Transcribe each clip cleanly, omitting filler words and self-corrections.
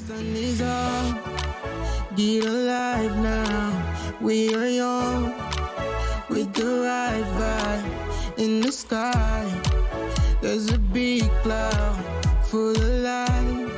Sun is up, get alive now. We are young, with the right vibe in the sky. There's a big cloud full of light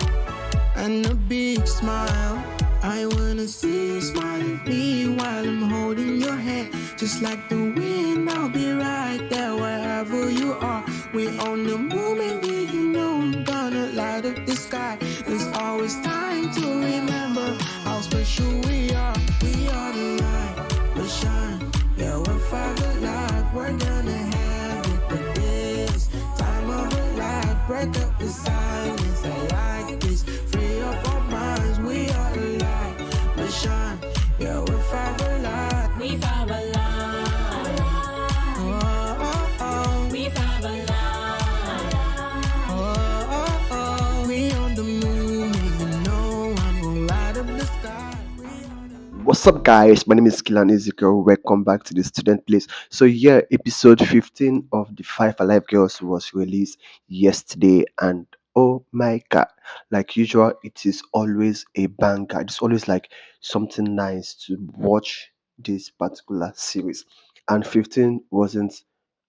and a big smile. I wanna see you smile at me while I'm holding your hand. Just like the wind, I'll be right there wherever you are. We're on the move, and you know I'm gonna light up the sky. There's always time to remember how special we are. We are the light, we shine. Yeah, we're 5Alive, we're gonna have it the best time of our life. Break up the silence, I like this. Free up our minds, we are the light, we shine. Yeah, we're 5Alive. We 5Alive. Oh, oh, oh. We 5Alive. Oh, oh, oh. We on the moon, you know I'm gonna light up the sky. We are the What's up, guys? My name is Kilan Ezekiel. Welcome back to the Student Place. So, yeah, episode 15 of the 5Alive Girls was released yesterday, and oh my god, like usual, it is always a banger. It's always like something nice to watch this particular series, and 15 wasn't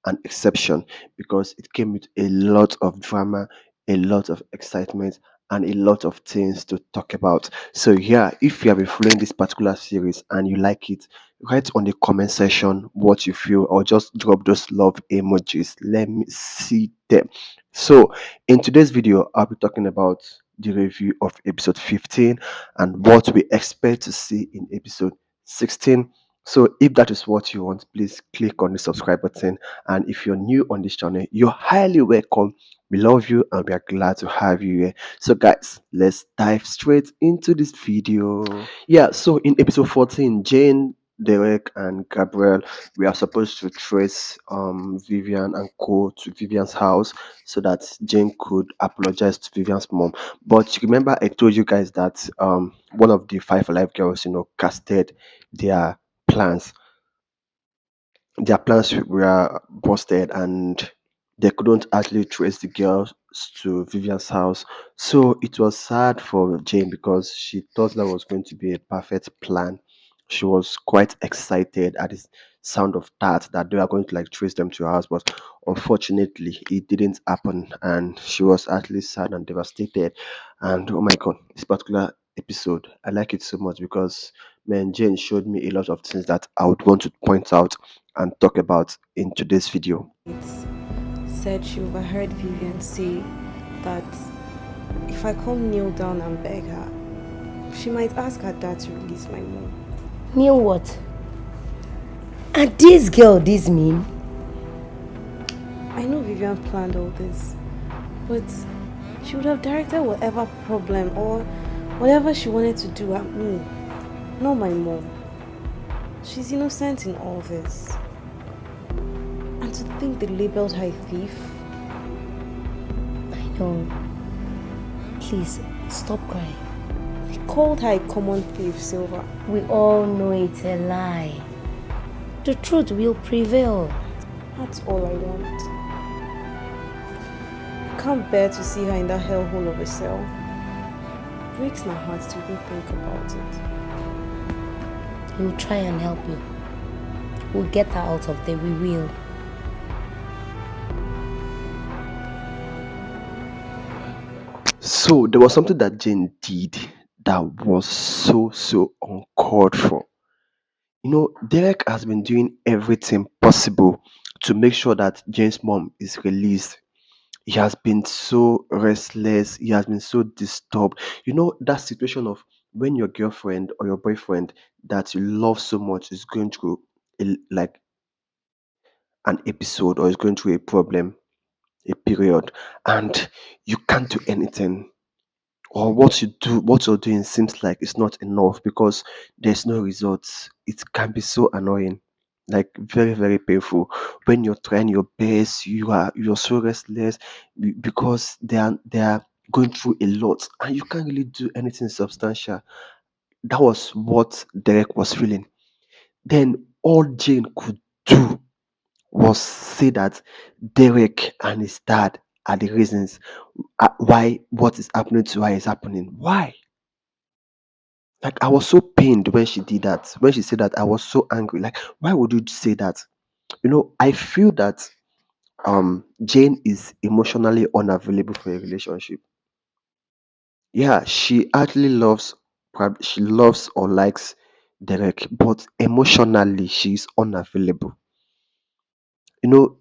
an exception because it came with a lot of drama, a lot of excitement, and a lot of things to talk about. So yeah, if you have been following this particular series and you like it, write on the comment section what you feel or just drop those love emojis. Let me see them. So in today's video, I'll be talking about the review of episode 15 and what we expect to see in episode 16. So if that is what you want, please click on the subscribe button. And if you're new on this channel, you're highly welcome. We love you and we are glad to have you here. So guys, let's dive straight into this video. Yeah, so in episode 14, Jane, Derek, and Gabriel, we are supposed to trace Vivian and Co to Vivian's house so that Jane could apologize to Vivian's mom. But remember, I told you guys that one of the 5Alive girls, casted their plans. Their plans were busted and they couldn't actually trace the girls to Vivian's house. So it was sad for Jane because she thought that was going to be a perfect plan. She was quite excited at the sound of that they were going to like trace them to her house, but unfortunately it didn't happen and she was actually sad and devastated. And oh my god, this particular episode, I like it so much because man, Jane showed me a lot of things that I would want to point out and talk about in today's video. Said she overheard Vivian say that if I come kneel down and beg her, she might ask her dad to release my mom. Mean what? And this girl, this mean? I know Vivian planned all this, but she would have directed whatever problem or whatever she wanted to do at me, not my mom. She's innocent in all this. And to think they labeled her a thief. I know. Please, stop crying. They called her a common thief, Silva. We all know it's a lie. The truth will prevail. That's all I want. I can't bear to see her in that hellhole of a cell. It breaks my heart to even think about it. We'll try and help you. We'll get her out of there, we will. So there was something that Jane did that was so uncalled for. Derek has been doing everything possible to make sure that Jane's mom is released. He has been so restless, he has been so disturbed. That situation of when your girlfriend or your boyfriend that you love so much is going through like an episode or is going through a problem, a period, and you can't do anything, or what you're doing seems like it's not enough because there's no results. It can be so annoying, like very painful. When you're trying your best, you're so restless because they are going through a lot and you can't really do anything substantial. That was what Derek was feeling. Then all Jane could do was say that Derek and his dad are the reasons why what is happening to her is happening. Why? Like I was so pained when she did that. When she said that, I was so angry. Like, why would you say that? I feel that Jane is emotionally unavailable for a relationship. Yeah, she actually she loves or likes Derek, but emotionally she's unavailable.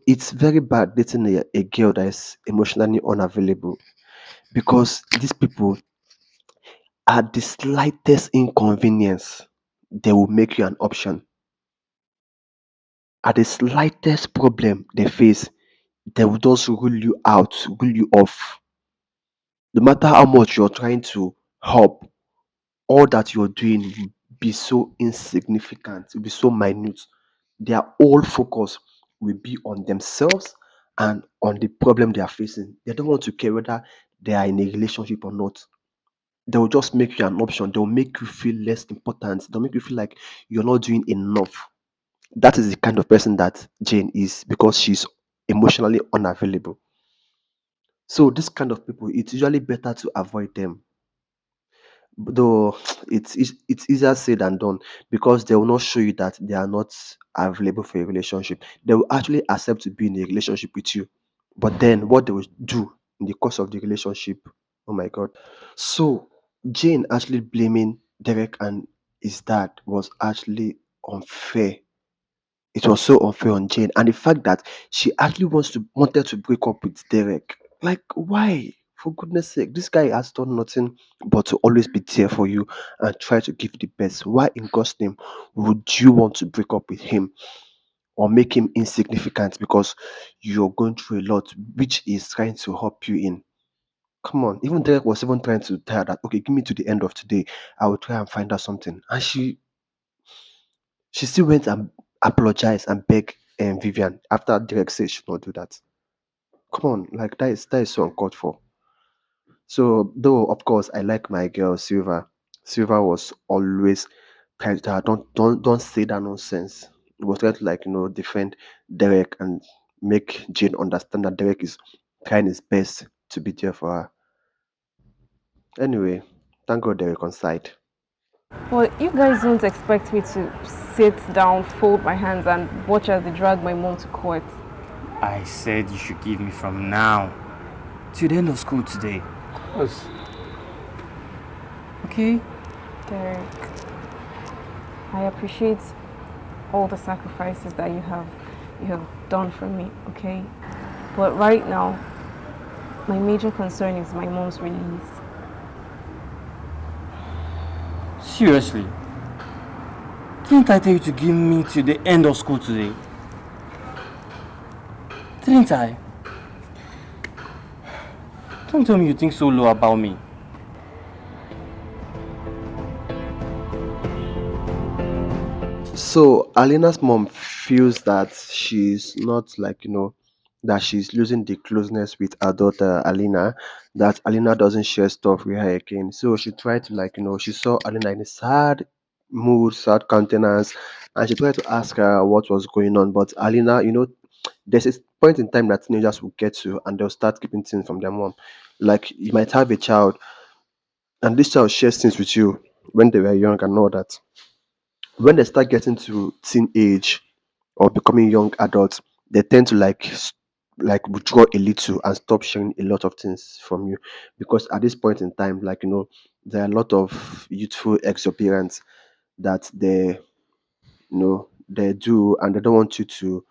It's very bad dating a girl that is emotionally unavailable because these people, at the slightest inconvenience, they will make you an option. At the slightest problem they face, they will just rule you out, rule you off. No matter how much you're trying to help, all that you're doing will be so insignificant, will be so minute. Their whole focus will be on themselves and on the problem they are facing. They don't want to care whether they are in a relationship or not. They will just make you an option. They'll make you feel less important. They'll make you feel like you're not doing enough. That is the kind of person that Jane is because she's emotionally unavailable. So this kind of people, it's usually better to avoid them. Though it's easier said than done because they will not show you that they are not available for a relationship. They will actually accept to be in a relationship with you. But then what they will do in the course of the relationship, oh my god. So Jane actually blaming Derek and his dad was actually unfair. It was so unfair on Jane, and the fact that she actually wanted to break up with Derek. Like, why? For goodness sake, this guy has done nothing but to always be there for you and try to give you the best. Why in God's name would you want to break up with him or make him insignificant because you're going through a lot, which is trying to help you in? Come on, even Derek was even trying to tell her that, okay, give me to the end of today. I will try and find out something. And she still went and apologized and begged Vivian after Derek said she should not do that. Come on, like that is so uncalled for. So though of course I like my girl Silver. Silver was always trying to tell her, don't say that nonsense. He was trying to defend Derek and make Jane understand that Derek is trying his best to be there for her. Anyway, thank God they reconciled. Well, you guys don't expect me to sit down, fold my hands, and watch as they drag my mom to court. I said you should give me from now to the end of school today. Of course. Okay? Derek, I appreciate all the sacrifices that you have done for me, okay? But right now, my major concern is my mom's release. Seriously? Didn't I tell you to give me to the end of school today? Didn't I? Don't tell me you think so low about me. So Alina's mom feels that she's not that she's losing the closeness with her daughter Alina, that Alina doesn't share stuff with her again. So she tried to she saw Alina in a sad mood, sad countenance, and she tried to ask her what was going on. But Alina, there's a point in time that teenagers will get to and they'll start keeping things from their mom. Like you might have a child and this child shares things with you when they were young and all that. When they start getting to teenage or becoming young adults, they tend to withdraw a little and stop sharing a lot of things from you because at this point in time, there are a lot of youthful exuberance that they do, and they don't want you to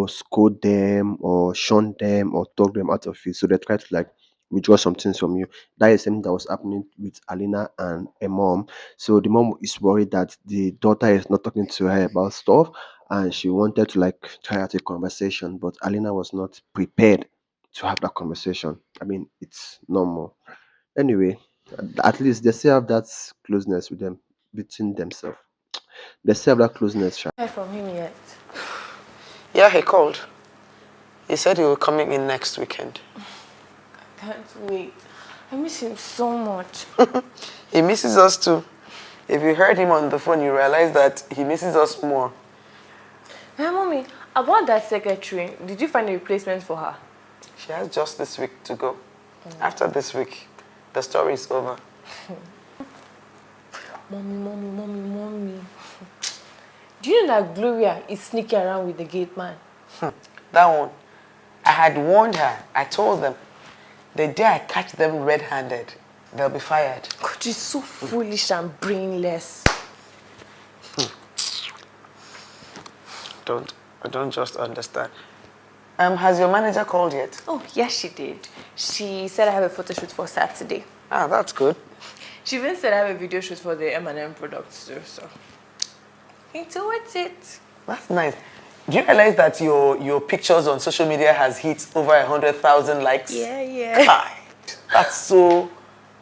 scold them or shun them or talk them out of it, so they try to withdraw some things from you. That is something that was happening with Alina and her mom. So the mom is worried that the daughter is not talking to her about stuff, and she wanted to try out a conversation, but Alina was not prepared to have that conversation. I mean, it's normal. Anyway, at least they still have that closeness with them, between themselves. They still have that closeness. Heard from him yet? Yeah, he called. He said he will coming in next weekend. Can't wait. I miss him so much. He misses us too. If you heard him on the phone, you realize that he misses us more. Hey, Mommy, about that secretary, did you find a replacement for her? She has just this week to go. After this week, the story is over. Mommy. Do you know that Gloria is sneaking around with the gate man? That one. I had warned her. I told them, the day I catch them red-handed, they'll be fired. God, you're so foolish and brainless. I don't just understand. Has your manager called yet? Oh, yes, she did. She said I have a photo shoot for Saturday. Ah, that's good. She even said I have a video shoot for the M&M products too, so into it. That's nice. Do you realize that your pictures on social media has hit over 100,000 likes? Yeah. God, that's so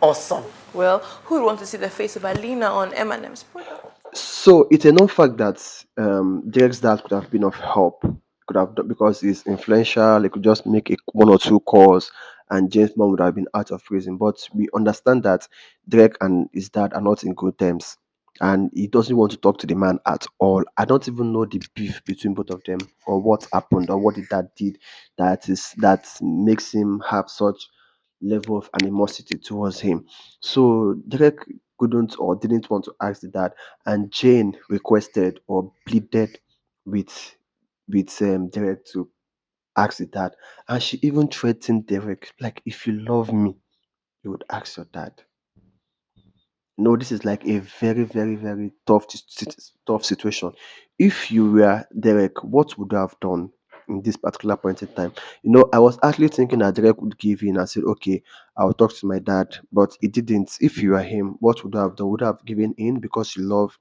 awesome. Well, who would want to see the face of Alina on M&M's product? So it's a known fact that Derek's dad could have been of help, could have done, because he's influential. He could just make one or two calls, and James' mom would have been out of prison. But we understand that Derek and his dad are not in good terms, and he doesn't want to talk to the man at all. I don't even know the beef between both of them, or what happened, or what the dad did that makes him have such level of animosity towards him. So Derek couldn't or didn't want to ask the dad, and Jane requested or pleaded with Derek to ask the dad, and she even threatened Derek, like, if you love me, you would ask your dad. No, this is like a very, very, very tough situation. If you were Derek, what would you have done in this particular point in time? I was actually thinking that Derek would give in and said, "Okay, I'll talk to my dad," but he didn't. If you were him, what would you have done? Would you have given in because you love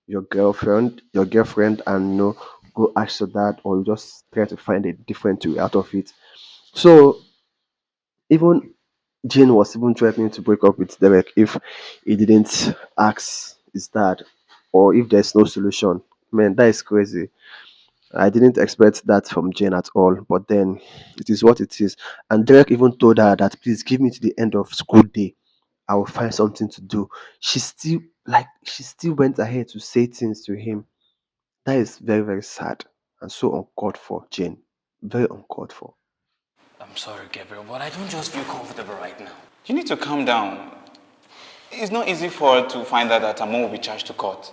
your girlfriend, and go ask your dad, or you just try to find a different way out of it? So even Jane was even threatening to break up with Derek if he didn't ask his dad, or if there's no solution. Man, that is crazy. I didn't expect that from Jane at all, but then it is what it is. And Derek even told her that, please give me to the end of school day. I will find something to do. She still went ahead to say things to him. That is very, very sad and so uncalled for, Jane. Very uncalled for. I'm sorry, Gabriel, but I don't just feel comfortable right now. You need to calm down. It's not easy for her to find out that her mom will be charged to court.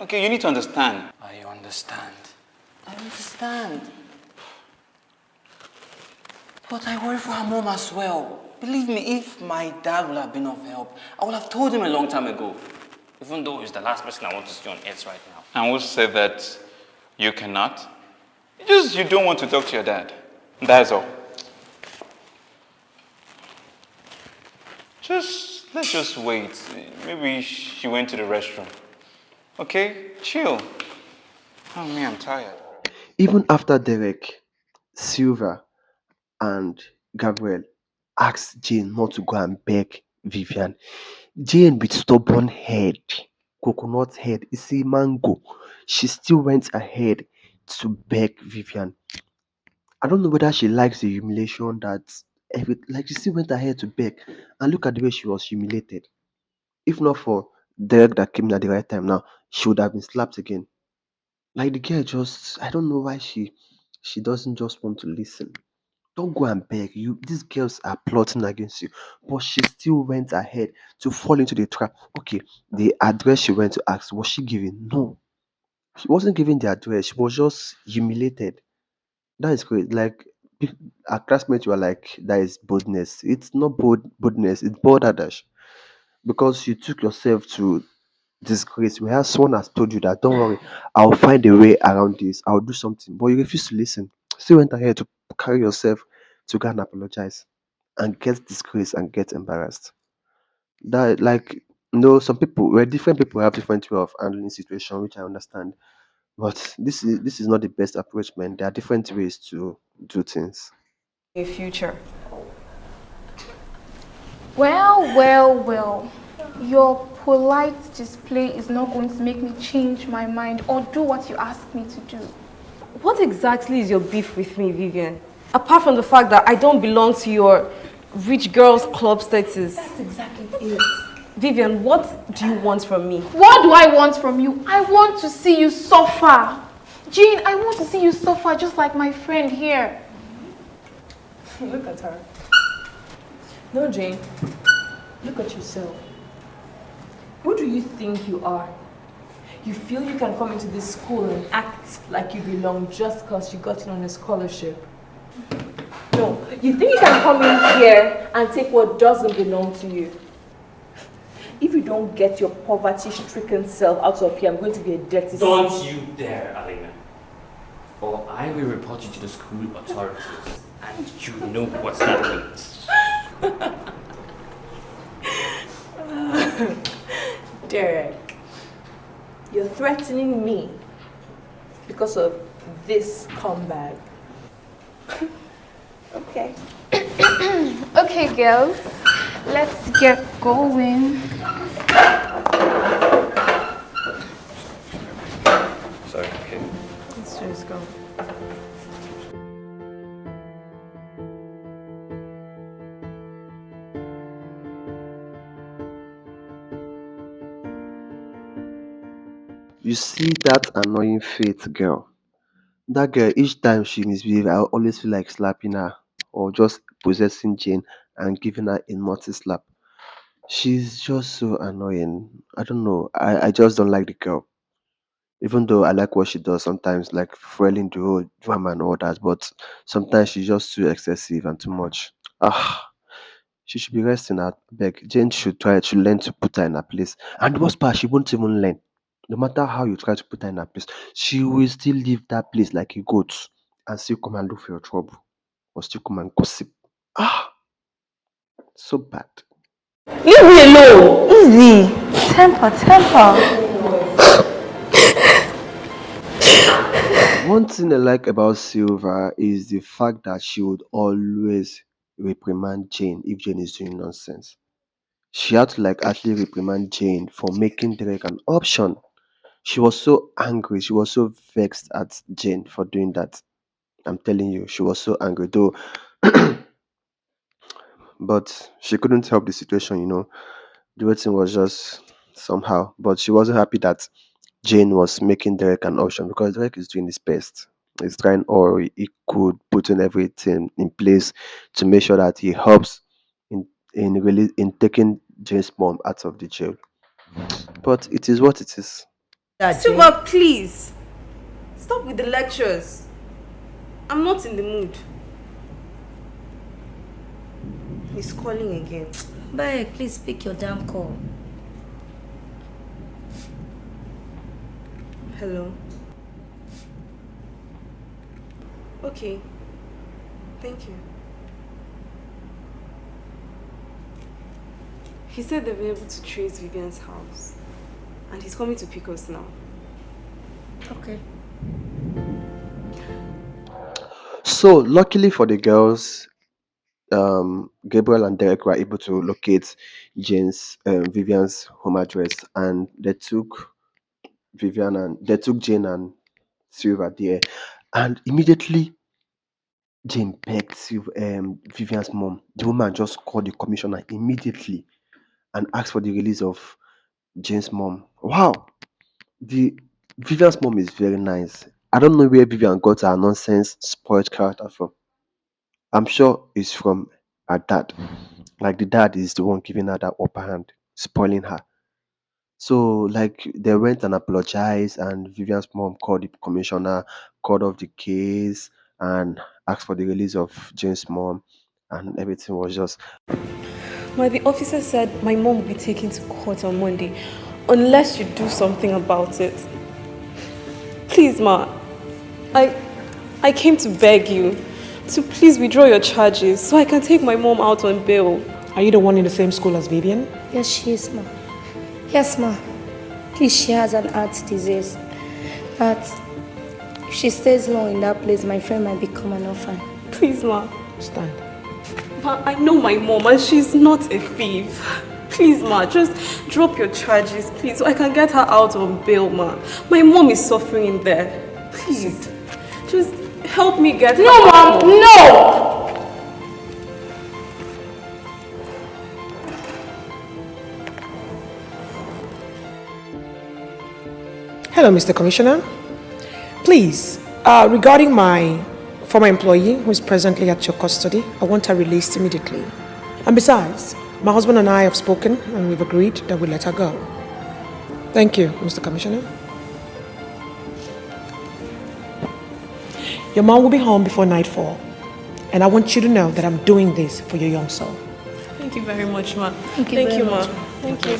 Okay, you need to understand. I understand. I understand. But I worry for her mom as well. Believe me, if my dad would have been of help, I would have told him a long time ago. Even though he's the last person I want to see on earth right now. And who said that you cannot? You don't want to talk to your dad. That's all. Let's just wait. Maybe she went to the restroom. Okay? Chill. Oh, me, I'm tired. Even after Derek, Silver, and Gabriel asked Jane not to go and beg Vivian, Jane, with stubborn head, coconut head, is a mango, she still went ahead to beg Vivian. I don't know whether she likes the humiliation that she still went ahead to beg, and look at the way she was humiliated. If not for Derek that came in at the right time, now she would have been slapped again. Like, the girl just, I don't know why she doesn't just want to listen. Don't go and beg. These girls are plotting against you. But she still went ahead to fall into the trap. Okay, the address she went to ask, was she given? No. She wasn't given the address. She was just humiliated. That is great. Like, our classmates were like, that is boldness. It's not boldness, it's dash. Because you took yourself to disgrace. Whereas someone has told you that, don't worry, I'll find a way around this, I'll do something. But you refuse to listen. Still went ahead to carry yourself to go and apologize and get disgraced and get embarrassed. That, like, some people, where different people have different way of handling situation, which I understand. But this is not the best approach, man. There are different ways to do things. A future. Well. Your polite display is not going to make me change my mind or do what you ask me to do. What exactly is your beef with me, Vivian? Apart from the fact that I don't belong to your rich girls club status. That's exactly it. Vivian, what do you want from me? What do I want from you? I want to see you suffer. Jane, I want to see you suffer just like my friend here. Look at her. No, Jane. Look at yourself. Who do you think you are? You feel you can come into this school and act like you belong just because you got in on a scholarship? No, you think you can come in here and take what doesn't belong to you? If you don't get your poverty-stricken self out of here, I'm going to be a dirty Don't snake. you dare, Alina. Or I will report you to the school authorities. And you know what that means. Derek, you're threatening me because of this comeback. Okay. Okay, girls, let's get going. Sorry, okay. Let's just go. You see that annoying Faith girl? That girl, each time she misbehaves, I always feel like slapping her or just possessing Jane and giving her a naughty slap. She's just so annoying. I don't know. I just don't like the girl. Even though I like what she does sometimes, like fueling the whole drama and all that, but sometimes she's just too excessive and too much. Ah, she should be resting at beg. Jane should learn to put her in her place. And the worst part, she won't even learn. No matter how you try to put her in her place, she will still leave that place like a goat and still come and look for your trouble or still come and gossip. Ah, so bad. Leave me alone. Easy. Temper. One thing I like about Silva is the fact that she would always reprimand Jane if Jane is doing nonsense. She had to like actually reprimand Jane for making Derek an option. She was so angry. She was so vexed at Jane for doing that. I'm telling you, she was so angry. Though, but she couldn't help the situation. The whole thing was just somehow. But she wasn't happy that Jane was making Derek an option because Derek is doing his best. He's trying all he could, putting everything in place to make sure that he helps in taking Jane's mom out of the jail. But it is what it is. Silver, please. Stop with the lectures. I'm not in the mood. He's calling again. Bye, please pick your damn call. Hello. Okay. Thank you. He said they'll be able to trace Vivian's house. And he's coming to pick us now. Okay. So luckily for the girls, Gabriel and Derek were able to locate Vivian's home address, and they took Jane and Silver there, and immediately Jane begged Vivian's mom. The woman just called the commissioner immediately and asked for the release of Jane's mom. Wow, the Vivian's mom is very nice. I don't know where Vivian got her nonsense spoiled character from. I'm sure it's from her dad. Like the dad is the one giving her that upper hand, spoiling her. So like they went and apologized, and Vivian's mom called the commissioner, called off the case, and asked for the release of Jane's mom, and everything was just But the officer said my mom will be taken to court on Monday unless you do something about it. Please, Ma. I came to beg you to please withdraw your charges so I can take my mom out on bail. Are you the one in the same school as Vivian? Yes, she is, ma. Yes, ma. Please, she has an heart disease. But if she stays long in that place, my friend might become an orphan. Please, Ma. Stand. Ma, I know my mom and she's not a thief. Please, Ma, just drop your charges, please, so I can get her out on bail, Ma. My mom is suffering in there. Please, just help me get her out. No, Mom, no! Hello, Mr. Commissioner. Please, regarding my former employee who is presently at your custody, I want her released immediately. And besides, my husband and I have spoken and we've agreed that we let her go. Thank you, Mr. Commissioner. Your mom will be home before nightfall. And I want you to know that I'm doing this for your young soul. Thank you very much, ma. Thank you, ma. much. Thank you.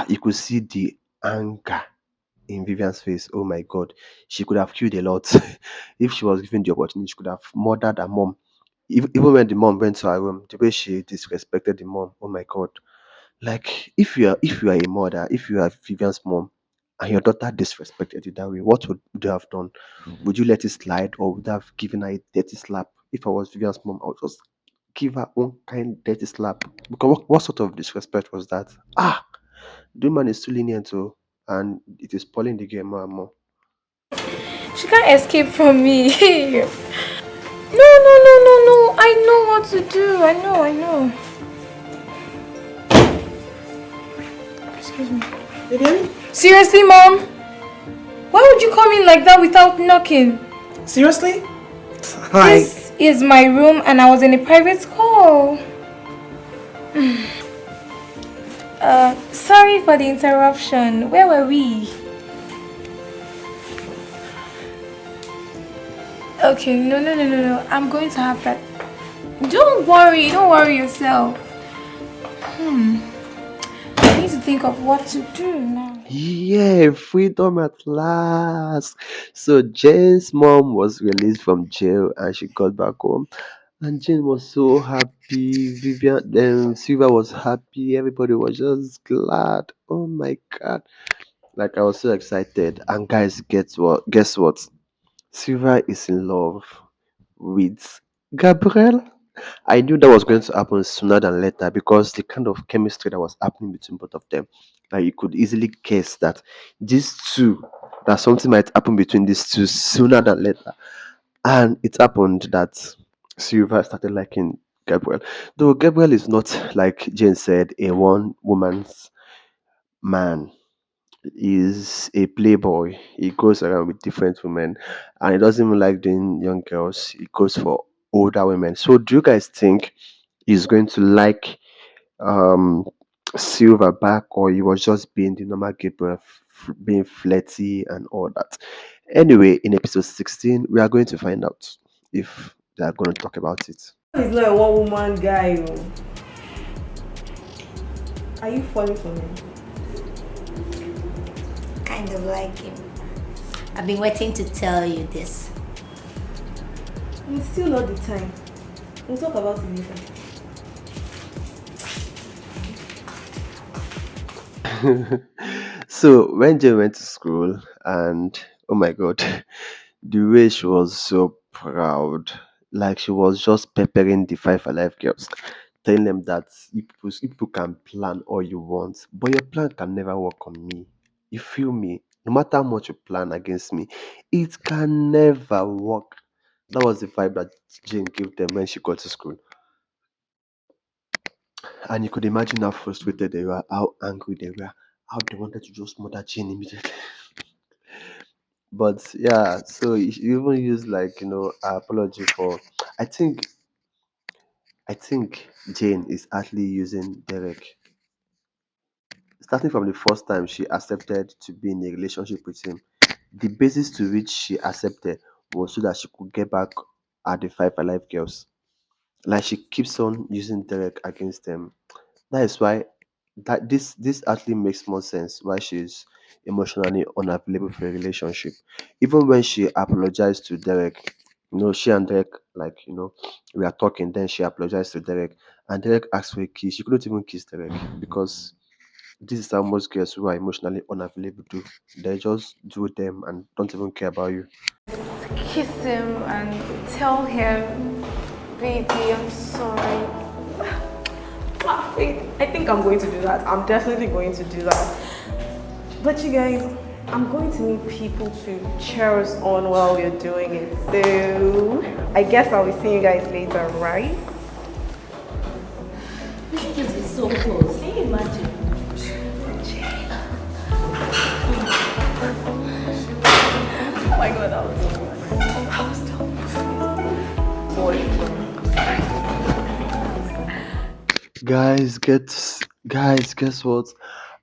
You could see the anger in Vivian's face. Oh my god, she could have killed a lot. If she was given the opportunity, she could have murdered her mom. Even when the mom went to her room, the way she disrespected the mom, oh my god. Like if you are a mother, if you are Vivian's mom and your daughter disrespected you that way, what would you have done? Would you let it slide or would you have given her a dirty slap? If I was Vivian's mom, I would just give her one kind dirty slap. Because what sort of disrespect was that? The man is too lenient too, and it is spoiling the game more and more. She can't escape from me. No, no, no, no, no. I know what to do. I know. Excuse me. Vivian? Seriously, Mom? Why would you come in like that without knocking? Seriously? This is my room and I was in a private call. Sorry for the interruption. Where were we? Okay, no. I'm going to have that. Don't worry yourself. I need to think of what to do now. Yeah, freedom at last. So Jane's mom was released from jail and she got back home. And Jane was so happy. Silva was happy. Everybody was just glad. Oh my god. Like I was so excited. And guys, guess what? Silva is in love with Gabriel. I knew that was going to happen sooner than later because the kind of chemistry that was happening between both of them. Like you could easily guess that these two, that something might happen between these two sooner than later. And it happened that Silva started liking Gabriel. Though Gabriel is not, like Jane said, a one woman's man. Is a playboy. He goes around with different women and he doesn't even like doing young girls. He goes for older women. So do you guys think he's going to like um Silver back, or he was just being the normal Gabriel, being flirty and all that? Anyway, in episode 16, we are going to find out if they are going to talk about it. He's not a one-woman guy. Oh. Are you falling for me? Kind of like him. I've been waiting to tell you this. It's still not the time. We'll talk about it later. So when Jane went to school, and oh my god, the way she was so proud, like she was just peppering the 5 Alive girls, telling them that you people can plan all you want, but your plan can never work on me. You feel me? No matter how much you plan against me, it can never work. That was the vibe that Jane gave them when she got to school. And you could imagine how frustrated they were, how angry they were, how they wanted to just murder Jane immediately. But yeah, so you even use like apology for. I think I think Jane is actually using Derek. Starting from the first time she accepted to be in a relationship with him, the basis to which she accepted was so that she could get back at the 5 Alive girls. Like she keeps on using Derek against them. That is why that this actually makes more sense why she's emotionally unavailable for a relationship. Even when she apologized to Derek, she and Derek, like, we are talking, then she apologized to Derek, and Derek asked for a kiss. She couldn't even kiss Derek because this is how most girls who are emotionally unavailable do. They just do them and don't even care about you. Kiss him and tell him, baby, I'm sorry. Wait, I think I'm going to do that. I'm definitely going to do that. But you guys, I'm going to need people to cheer us on while we're doing it. So I guess I'll be seeing you guys later, right? This is so close. Can you imagine? Oh my god, that was so good. That was so good. Guys, guess what?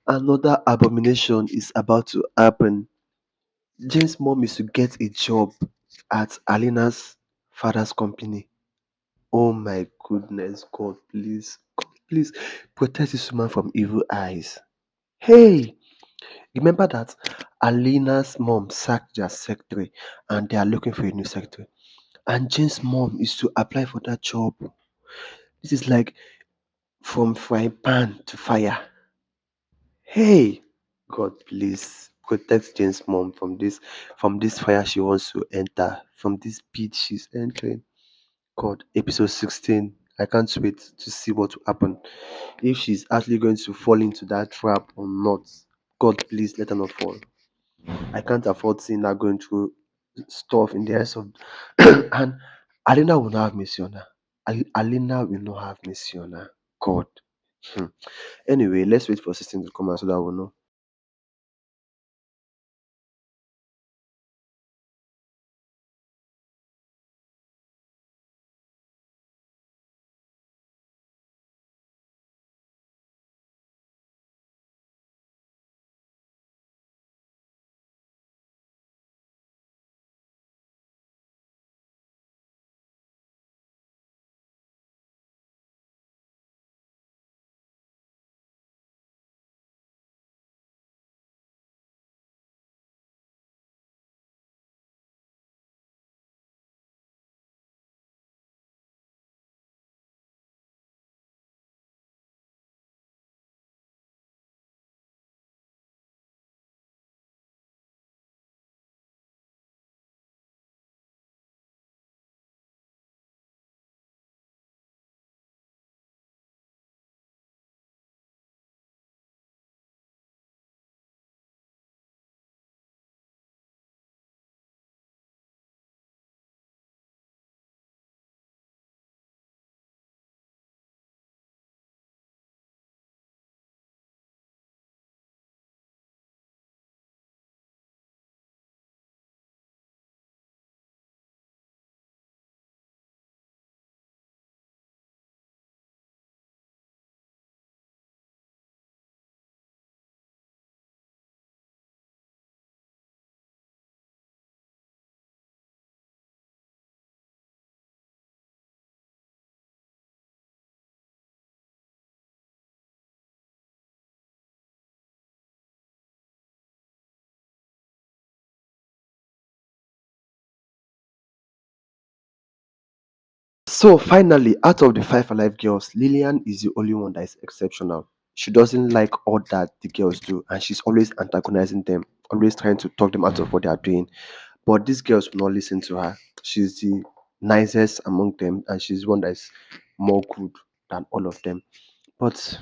Another abomination is about to happen. Jane's mom is to get a job at Alina's father's company. Oh my goodness, God, please protect this woman from evil eyes. Hey, remember that Alina's mom sacked their secretary and they are looking for a new secretary. And Jane's mom is to apply for that job. This is like from frying pan to fire. Hey, God, please protect Jane's mom from this fire she wants to enter, from this pit she's entering. God, episode 16. I can't wait to see what will happen. If she's actually going to fall into that trap or not. God, please let her not fall. I can't afford seeing her going through stuff in the eyes of and Alina will not have mercy on her. Alina will not have mercy on her. God. Hmm. Anyway, let's wait for 16 to come out so that we'll know. So finally, out of the 5 Alive girls, Lillian is the only one that is exceptional. She doesn't like all that the girls do, and she's always antagonizing them, always trying to talk them out of what they are doing. But these girls will not listen to her. She's the nicest among them, and she's one that is more good than all of them. But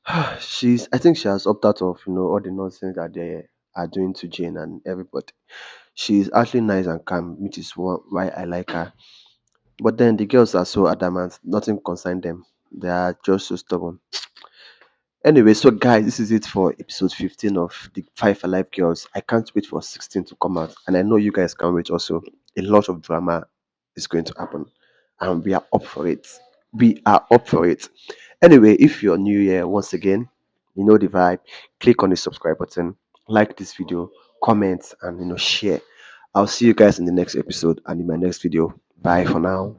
I think she has opted out of all the nonsense that they are doing to Jane and everybody. She's actually nice and calm, which is why I like her. But then the girls are so adamant, nothing concern them. They are just so stubborn. Anyway, so guys, this is it for episode 15 of the 5 Alive girls. I can't wait for 16 to come out, and I know you guys can't wait also. A lot of drama is going to happen, and we are up for it. We are up for it. Anyway, if you're new here, once again, you know the vibe. Click on the subscribe button, like this video, comment, and share. I'll see you guys in the next episode and in my next video. Bye for now.